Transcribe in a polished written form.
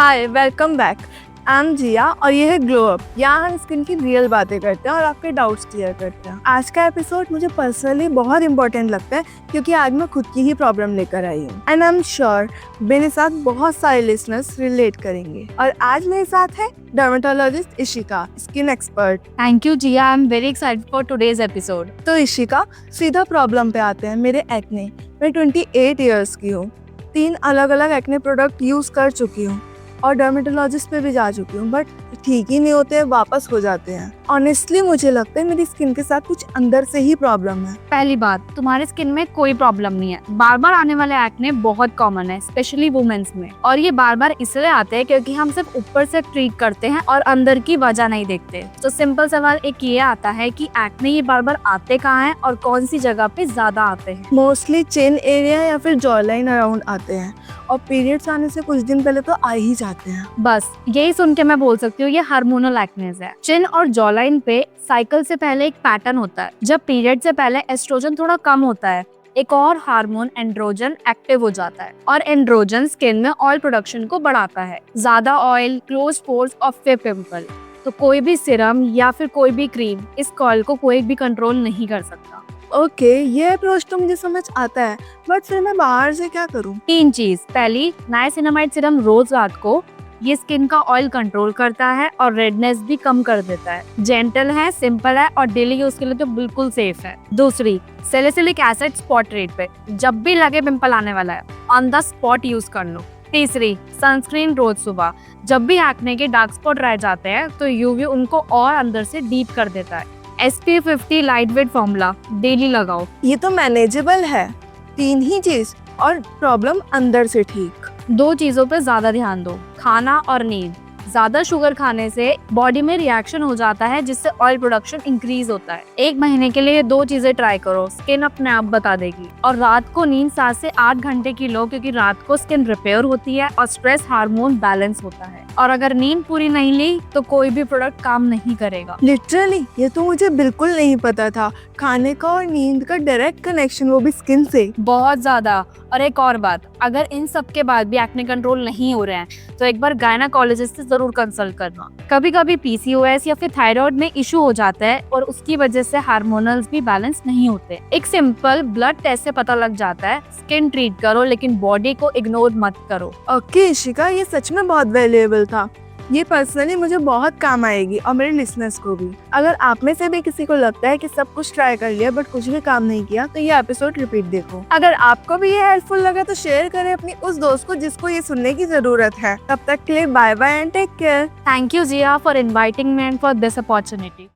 Hi, welcome back. I am Jiya और ये है ग्लो अप। यहाँ हम स्किन की रियल बातें करते हैं और आपके डाउट्स क्लियर करते हैं। आज का एपिसोड मुझे पर्सनली बहुत इंपॉर्टेंट लगता है क्योंकि आज मैं खुद की ही प्रॉब्लम लेकर आई हूँ एंड आई एम श्योर मेरे साथ बहुत सारे लिसनर्स रिलेट करेंगे। और आज मेरे साथ है dermatologist Ishika, skin expert. Thank you Jiya, I am very excited for today's episode. तो इशिका, सीधा प्रॉब्लम पे आते हैं। मेरे एक्ने, मैं 28 ईयर्स की हूँ, 3 अलग अलग एक्ने प्रोडक्ट यूज कर चुकी हूँ और डर्मेटोलॉजिस्ट पे भी जा चुकी हूँ, बट ठीक ही नहीं होते, वापस हो जाते हैं। ऑनेस्टली मुझे लगता है मेरी स्किन के साथ कुछ अंदर से ही प्रॉब्लम है। पहली बात, तुम्हारे स्किन में कोई प्रॉब्लम नहीं है। बार बार आने वाले एक्ने बहुत कॉमन है, स्पेशली वुमेन्स में। और ये बार बार इसलिए आते हैं क्योंकि हम सिर्फ ऊपर से ट्रीट करते हैं और अंदर की वजह नहीं देखते। तो सिंपल सवाल एक ये आता है कि एक्ने ये बार बार आते कहाँ हैं और कौन सी जगह पे ज्यादा आते हैं। मोस्टली चिन एरिया या फिर जॉ लाइन अराउंड आते हैं और पीरियड्स आने से कुछ दिन पहले तो आ ही जाते हैं। बस यही सुन के मैं बोल सकती हूँ ये हार्मोनल एक्नेस है। चिन और जॉ लाइन पे साइकिल से पहले एक पैटर्न होता है। जब पीरियड से पहले एस्ट्रोजन थोड़ा कम होता है, एक और हार्मोन एंड्रोजन एक्टिव हो जाता है और एंड्रोजन स्किन में ऑयल प्रोडक्शन को बढ़ाता है। ज्यादा ऑयल, क्लोज पोर्स और फिर पिंपल। तो कोई भी सिरम या फिर कोई भी क्रीम इस ऑयल को कोई भी कंट्रोल नहीं कर सकता। ओके, ये अप्रोच तो मुझे समझ आता है, बट फिर मैं बाहर से क्या करूँ? 3 चीज। पहली, नाइसिनामाइड सीरम रोज रात को। ये स्किन का ऑयल कंट्रोल करता है और रेडनेस भी कम कर देता है। जेंटल है, सिंपल है और डेली यूज के लिए तो बिल्कुल सेफ है। दूसरी, सैलिसिलिक एसिड स्पॉट रेट पे, जब भी लगे पिंपल आने वाला है ऑन द स्पॉट यूज कर लो। तीसरी, सनस्क्रीन रोज सुबह। जब भी एक्ने के डार्क स्पॉट रह जाते हैं तो यूवी उनको और अंदर से डीप कर देता है। SPF 50 light weight formula daily लगाओ। ये तो मैनेजेबल है। 3 ही चीज और प्रॉब्लम अंदर से ठीक। 2 चीजों पे ज्यादा ध्यान दो, खाना और नींद। ज्यादा शुगर खाने से बॉडी में रिएक्शन हो जाता है जिससे ऑयल प्रोडक्शन इंक्रीज होता है। 1 महीने के लिए ये 2 चीजें ट्राई करो, स्किन अपने आप बता देगी। और रात को नींद 7 से 8 घंटे की लो क्योंकि रात को स्किन रिपेयर होती है और स्ट्रेस हार्मोन बैलेंस होता है। और अगर नींद पूरी नहीं ली तो कोई भी प्रोडक्ट काम नहीं करेगा। लिटरली ये तो मुझे बिल्कुल नहीं पता था। खाने का और नींद का डायरेक्ट कनेक्शन, वो भी स्किन से। बहुत ज्यादा। और एक और बात, अगर इन सब के बाद भी एक्ने कंट्रोल नहीं हो रहे हैं तो एक बार गायनाकोलॉजिस्ट से जरूर कंसल्ट करना। कभी कभी PCOS या फिर थायराइड में इशू हो जाता है और उसकी वजह से हार्मोनल्स भी बैलेंस नहीं होते। एक सिंपल ब्लड टेस्ट से पता लग जाता है। स्किन ट्रीट करो लेकिन बॉडी को इग्नोर मत करो। ओके इशिका, ये सच में बहुत वैल्यूएबल था। ये पर्सनली मुझे बहुत काम आएगी और मेरे लिसनर्स को भी। अगर आप में से भी किसी को लगता है कि सब कुछ ट्राई कर लिया बट कुछ भी काम नहीं किया तो ये एपिसोड रिपीट देखो। अगर आपको भी ये हेल्पफुल लगा तो शेयर करें अपनी उस दोस्त को जिसको ये सुनने की जरूरत है। तब तक के लिए bye bye and take care. Thank you Jiya for inviting me and for this opportunity.